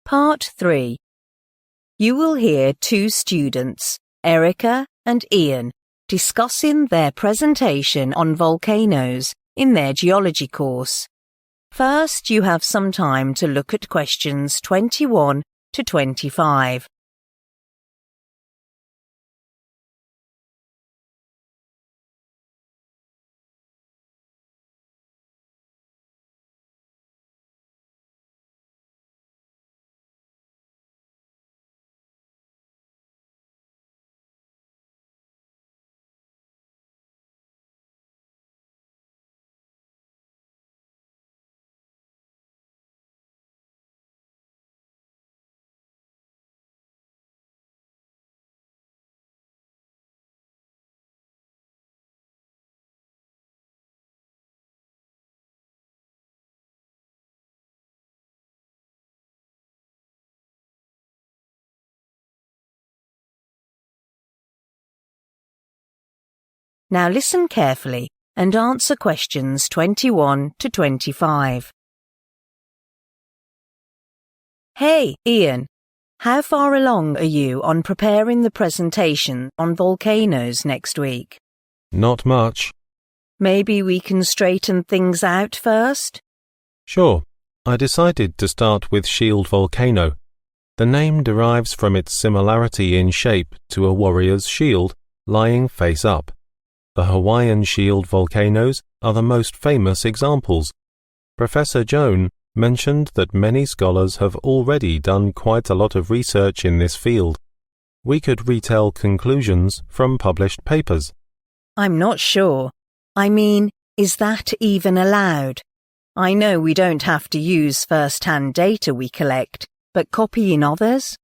Part 3. You will hear two students, Erica and Ian, discussing their presentation on volcanoes in their geology course. First, you have some time to look at questions 21 to 25. Now listen carefully and answer questions 21 to 25. Hey, Ian, how far along are you on preparing the presentation on volcanoes next week? Not much. Maybe we can straighten things out first? Sure. I decided to start with Shield Volcano. The name derives from its similarity in shape to a warrior's shield lying face up. The Hawaiian Shield volcanoes are the most famous examples. Professor Joan mentioned that many scholars have already done quite a lot of research in this field. We could retell conclusions from published papers. I'm not sure. I mean, is that even allowed? I know we don't have to use first-hand data we collect, but copying others?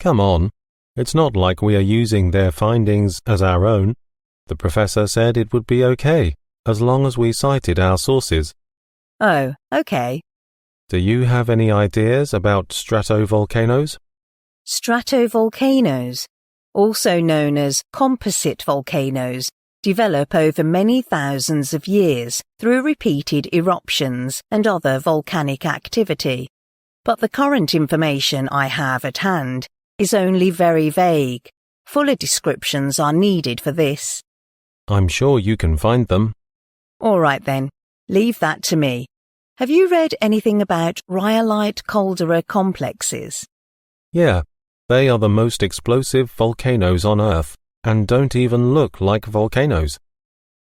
Come on. It's not like we are using their findings as our own. The professor said it would be okay, as long as we cited our sources. Oh, okay. Do you have any ideas about stratovolcanoes? Stratovolcanoes, also known as composite volcanoes, develop over many thousands of years through repeated eruptions and other volcanic activity. But the current information I have at hand is only very vague. Fuller descriptions are needed for this. I'm sure you can find them. All right then, leave that to me. Have you read anything about rhyolite caldera complexes? Yeah, they are the most explosive volcanoes on Earth and don't even look like volcanoes.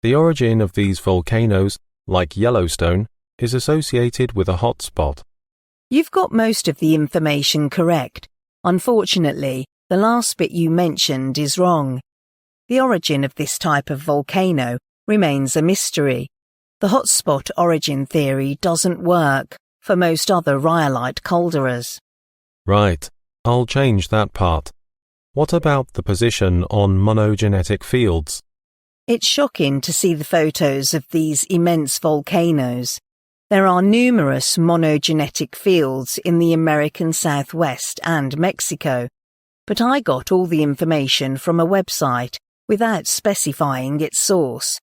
The origin of these volcanoes, like Yellowstone, is associated with a hot spot. You've got most of the information correct. Unfortunately, the last bit you mentioned is wrong. The origin of this type of volcano remains a mystery. The hotspot origin theory doesn't work for most other rhyolite calderas. Right, I'll change that part. What about the position on monogenetic fields? It's shocking to see the photos of these immense volcanoes. There are numerous monogenetic fields in the American Southwest and Mexico, but I got all the information from a website without specifying its source.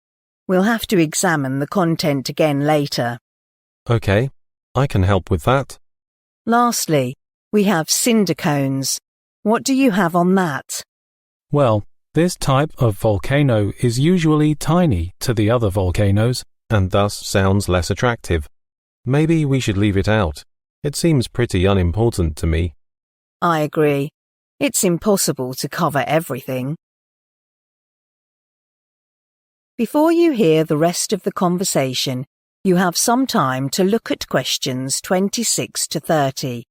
We'll have to examine the content again later. Okay, I can help with that. Lastly, we have cinder cones. What do you have on that? Well, this type of volcano is usually tiny to the other volcanoes, and thus sounds less attractive. Maybe we should leave it out. It seems pretty unimportant to me. I agree. It's impossible to cover everything. Before you hear the rest of the conversation, you have some time to look at questions 26 to 30.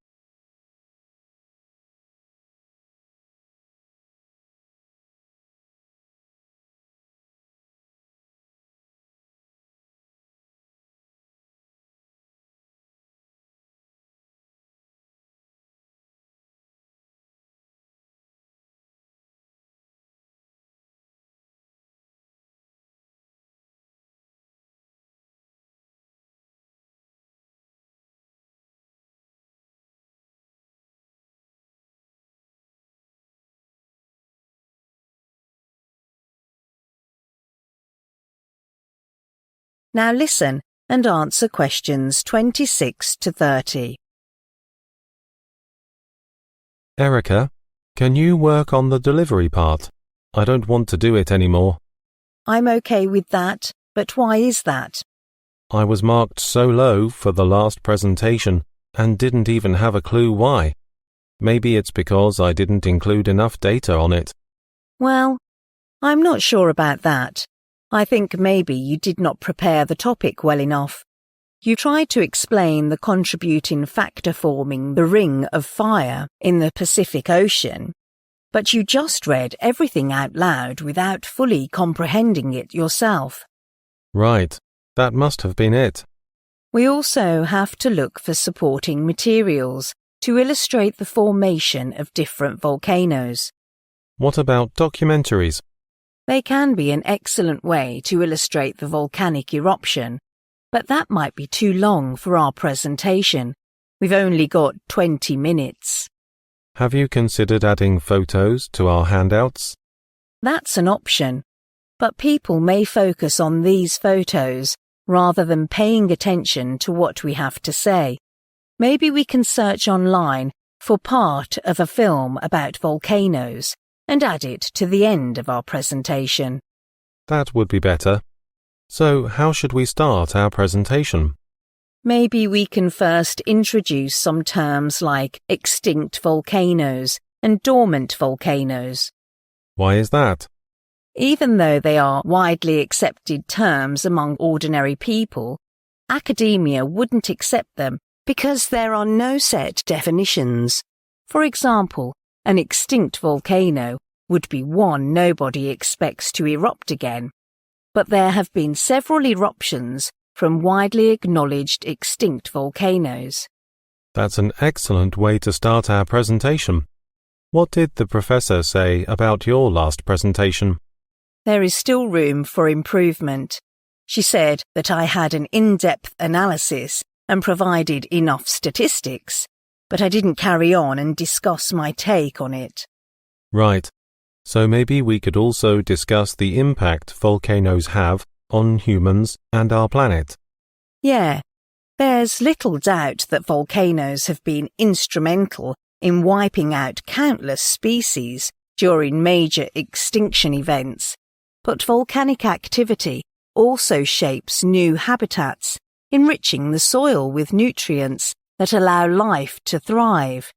Now listen and answer questions 26 to 30. Erica, can you work on the delivery part? I don't want to do it anymore. I'm okay with that, but why is that? I was marked so low for the last presentation and didn't even have a clue why. Maybe it's because I didn't include enough data on it. Well, I'm not sure about that. I think maybe you did not prepare the topic well enough. You tried to explain the contributing factor forming the ring of fire in the Pacific Ocean, but you just read everything out loud without fully comprehending it yourself. Right, that must have been it. We also have to look for supporting materials to illustrate the formation of different volcanoes. What about documentaries? They can be an excellent way to illustrate the volcanic eruption, but that might be too long for our presentation. We've only got 20 minutes. Have you considered adding photos to our handouts? That's an option, but people may focus on these photos rather than paying attention to what we have to say. Maybe we can search online for part of a film about volcanoes and add it to the end of our presentation. That would be better. So, how should we start our presentation? Maybe we can first introduce some terms like extinct volcanoes and dormant volcanoes. Why is that? Even though they are widely accepted terms among ordinary people, academia wouldn't accept them because there are no set definitions. For example, an extinct volcano would be one nobody expects to erupt again. But there have been several eruptions from widely acknowledged extinct volcanoes. That's an excellent way to start our presentation. What did the professor say about your last presentation? There is still room for improvement. She said that I had an in-depth analysis and provided enough statistics, but I didn't carry on and discuss my take on it. Right. So maybe we could also discuss the impact volcanoes have on humans and our planet. Yeah, there's little doubt that volcanoes have been instrumental in wiping out countless species during major extinction events, but volcanic activity also shapes new habitats, enriching the soil with nutrients that allow life to thrive.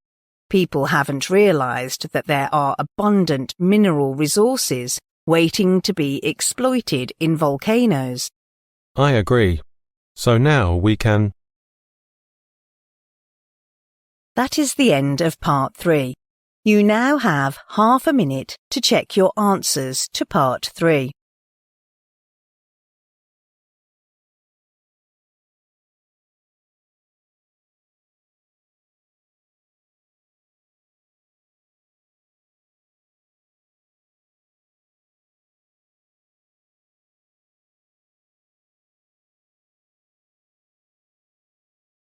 People haven't realized that there are abundant mineral resources waiting to be exploited in volcanoes. I agree. So now we can... That is the end of part 3. You now have half a minute to check your answers to part 3.